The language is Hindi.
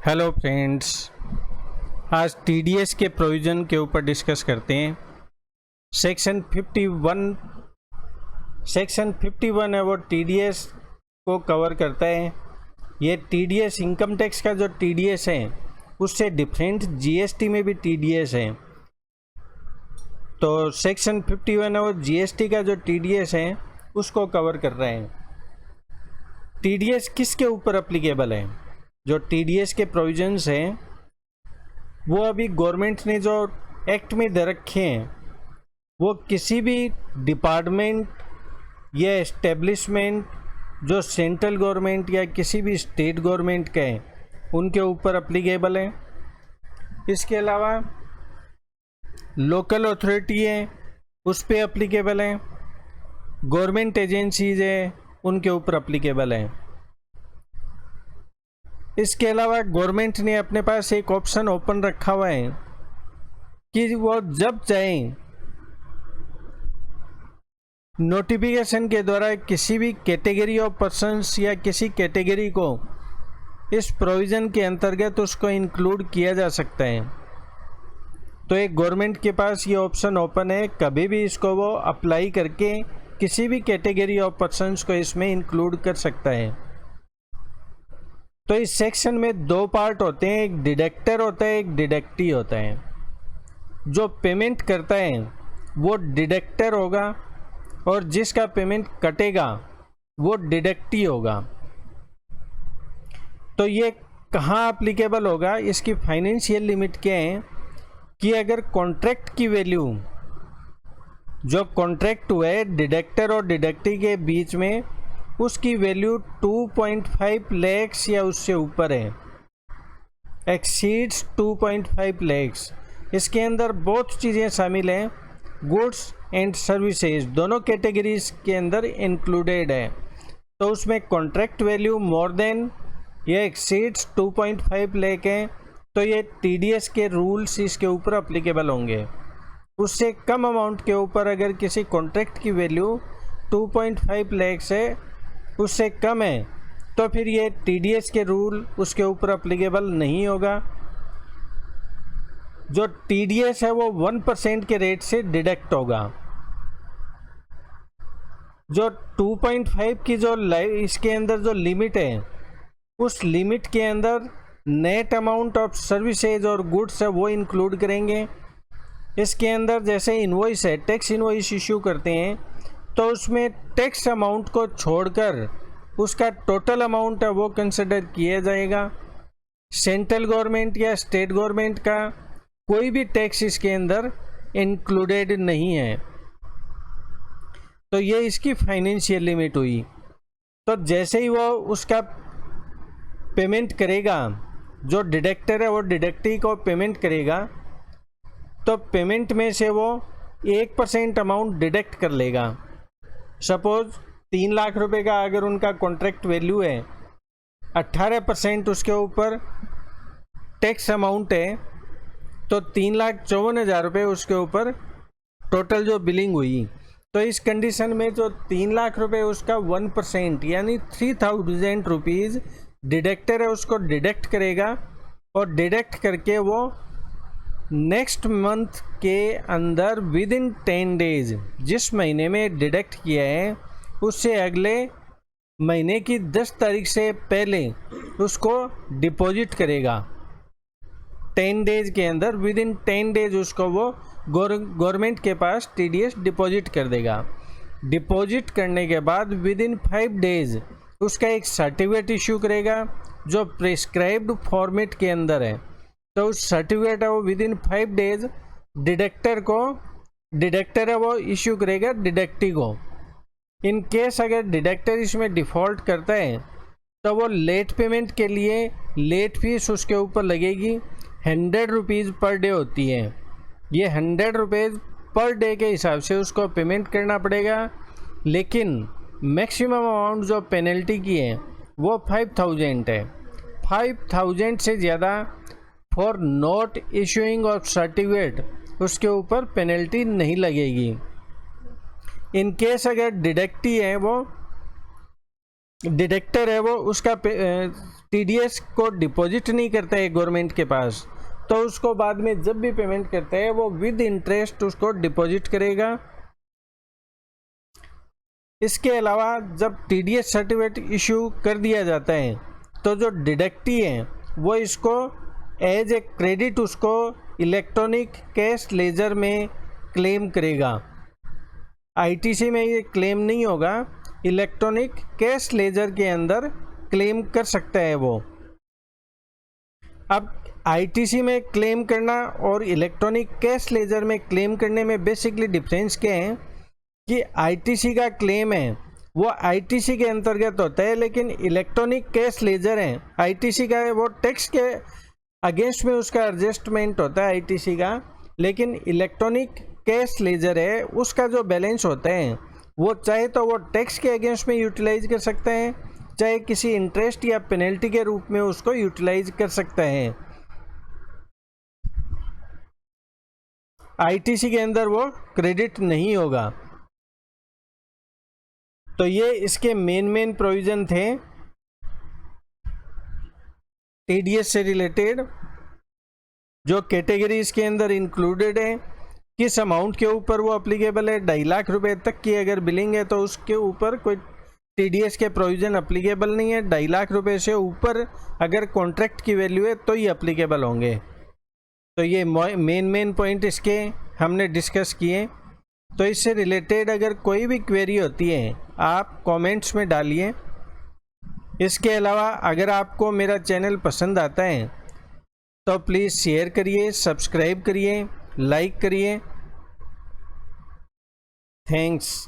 हेलो फ्रेंड्स, आज टीडीएस के प्रोविज़न के ऊपर डिस्कस करते हैं। सेक्शन 51 है वो टीडीएस को कवर करता है। ये टीडीएस इनकम टैक्स का जो टीडीएस है उससे डिफरेंट जीएसटी में भी टीडीएस है। तो सेक्शन 51 है वो जीएसटी का जो टीडीएस है उसको कवर कर रहे हैं। टीडीएस किसके ऊपर अप्लीकेबल है? जो टीडीएस के प्रोविजंस हैं वो अभी गवर्नमेंट ने जो एक्ट में दे रखे हैं वो किसी भी डिपार्टमेंट या एस्टेब्लिशमेंट जो सेंट्रल गवर्नमेंट या किसी भी स्टेट गवर्नमेंट के हैं उनके ऊपर अप्लीकेबल है। इसके अलावा लोकल अथॉरिटी है उस पर अप्लीकेबल है, गवर्नमेंट एजेंसीज है उनके ऊपर अप्लीकेबल है। इसके अलावा गवर्नमेंट ने अपने पास एक ऑप्शन ओपन रखा हुआ है कि वो जब चाहें नोटिफिकेशन के द्वारा किसी भी कैटेगरी ऑफ पर्सन्स या किसी कैटेगरी को इस प्रोविज़न के अंतर्गत उसको इंक्लूड किया जा सकता है। तो एक गवर्नमेंट के पास ये ऑप्शन ओपन है, कभी भी इसको वो अप्लाई करके किसी भी कैटेगरी ऑफ पर्सन्स को इसमें इंक्लूड कर सकता है। तो इस सेक्शन में दो पार्ट होते हैं, एक डिडक्टर होता है, एक डिडक्टी होता है। जो पेमेंट करता है वो डिडक्टर होगा और जिसका पेमेंट कटेगा वो डिडक्टी होगा। तो ये कहाँ अप्लीकेबल होगा? इसकी फाइनेंशियल लिमिट क्या है कि अगर कॉन्ट्रैक्ट की वैल्यू जो कॉन्ट्रैक्ट हुआ है डिडक्टर और डिडक्टी के बीच में उसकी वैल्यू 2.5 लाख या उससे ऊपर है, एक्सीड्स 2.5 लाख। इसके अंदर बहुत चीज़ें शामिल हैं, गुड्स एंड सर्विसेज दोनों कैटेगरीज के अंदर इंक्लूडेड है। तो उसमें कॉन्ट्रैक्ट वैल्यू मोर देन या एक्सीड्स 2.5 लाख है तो ये टीडीएस के रूल्स इसके ऊपर अप्लीकेबल होंगे। उससे कम अमाउंट के ऊपर अगर किसी कॉन्ट्रैक्ट की वैल्यू 2.5 लाख से उससे कम है तो फिर ये टीडीएस के रूल उसके ऊपर अप्लीकेबल नहीं होगा। जो टीडीएस है वो 1% के रेट से डिडक्ट होगा। जो 2.5 की जो इसके अंदर जो लिमिट है उस लिमिट के अंदर नेट अमाउंट ऑफ सर्विसेज और गुड्स है वो इंक्लूड करेंगे। इसके अंदर जैसे इनवॉइस है, टैक्स इनवॉइस इशू करते हैं तो उसमें टैक्स अमाउंट को छोड़कर उसका टोटल अमाउंट है वो कंसिडर किया जाएगा। सेंट्रल गवर्नमेंट या स्टेट गवर्नमेंट का कोई भी टैक्स इसके अंदर इंक्लूडेड नहीं है। तो ये इसकी फाइनेंशियल लिमिट हुई। तो जैसे ही वो उसका पेमेंट करेगा, जो डिडक्टर है वो डिडक्टी को पेमेंट करेगा तो पेमेंट में से वो 1% अमाउंट डिडक्ट कर लेगा। सपोज 3 लाख रुपए का अगर उनका कॉन्ट्रैक्ट वैल्यू है, 18% उसके ऊपर टैक्स अमाउंट है तो 3,54,000 रुपये उसके ऊपर टोटल जो बिलिंग हुई। तो इस कंडीशन में जो 3 लाख रुपए उसका 1% यानी 3,000 रुपीज़ डिडक्टर है उसको डिडक्ट करेगा और डिडक्ट करके वो नेक्स्ट मंथ के अंदर विद इन 10 डेज जिस महीने में डिडक्ट किया है उससे अगले महीने की 10 तारीख से पहले उसको डिपॉजिट करेगा। 10 डेज के अंदर विद इन 10 डेज उसको वो गवर्नमेंट के पास टीडीएस डिपॉजिट कर देगा। डिपॉजिट करने के बाद विद इन 5 डेज उसका एक सर्टिफिकेट इशू करेगा जो प्रिस्क्राइब्ड फॉर्मेट के अंदर है। तो उस सर्टिफिकेट है वो विद इन 5 डेज डिडक्टर है वो इशू करेगा डिडक्टी को। इन केस अगर डिडक्टर इसमें डिफ़ॉल्ट करता है तो वो लेट पेमेंट के लिए लेट फीस उसके ऊपर लगेगी। 100 रुपीज़ पर डे होती है। ये 100 रुपीज़ पर डे के हिसाब से उसको पेमेंट करना पड़ेगा, लेकिन मैक्सिमम अमाउंट जो पेनल्टी की है वो 5,000 है। 5,000 से ज़्यादा for not issuing of certificate उसके ऊपर पेनल्टी नहीं लगेगी। इन केस अगर डिडक्टी है वो डिडक्टर है वो उसका टीडीएस को डिपॉजिट नहीं करता है गवर्नमेंट के पास, तो उसको बाद में जब भी पेमेंट करता है वो विद इंटरेस्ट उसको डिपॉजिट करेगा। इसके अलावा जब टीडीएस सर्टिफिकेट इशू कर दिया जाता है तो जो डिडक्टी है वो इसको एज ए क्रेडिट उसको इलेक्ट्रॉनिक कैश लेजर में क्लेम करेगा। आईटीसी में ये क्लेम नहीं होगा, इलेक्ट्रॉनिक कैश लेजर के अंदर क्लेम कर सकता है वो। अब आईटीसी में क्लेम करना और इलेक्ट्रॉनिक कैश लेजर में क्लेम करने में बेसिकली डिफरेंस क्या है कि आईटीसी का क्लेम है वो आईटीसी के अंतर्गत होता है, लेकिन इलेक्ट्रॉनिक कैश लेजर है आईटीसी का है, वो टैक्स के अगेंस्ट में उसका एडजस्टमेंट होता है आईटीसी का। लेकिन इलेक्ट्रॉनिक कैश लेजर है उसका जो बैलेंस होता है वो चाहे तो वो टैक्स के अगेंस्ट में यूटिलाइज कर सकते हैं, चाहे किसी इंटरेस्ट या पेनल्टी के रूप में उसको यूटिलाइज कर सकते हैं। आईटीसी के अंदर वो क्रेडिट नहीं होगा। तो ये इसके मेन प्रोविजन थे टीडीएस से रिलेटेड। जो कैटेगरी इसके अंदर इंक्लूडेड है, किस अमाउंट के ऊपर वो अप्लीकेबल है, 2.5 लाख रुपए तक की अगर बिलिंग है तो उसके ऊपर कोई टीडीएस के प्रोविजन अप्लीकेबल नहीं है। 2.5 लाख रुपए से ऊपर अगर कॉन्ट्रैक्ट की वैल्यू है तो ये अप्लीकेबल होंगे। तो ये मेन पॉइंट इसके हमने डिस्कस किए। तो इससे रिलेटेड अगर कोई भी क्वेरी होती है आप कमेंट्स में डालिए। इसके अलावा अगर आपको मेरा चैनल पसंद आता है तो प्लीज़ शेयर करिए, सब्सक्राइब करिए, लाइक करिए। थैंक्स।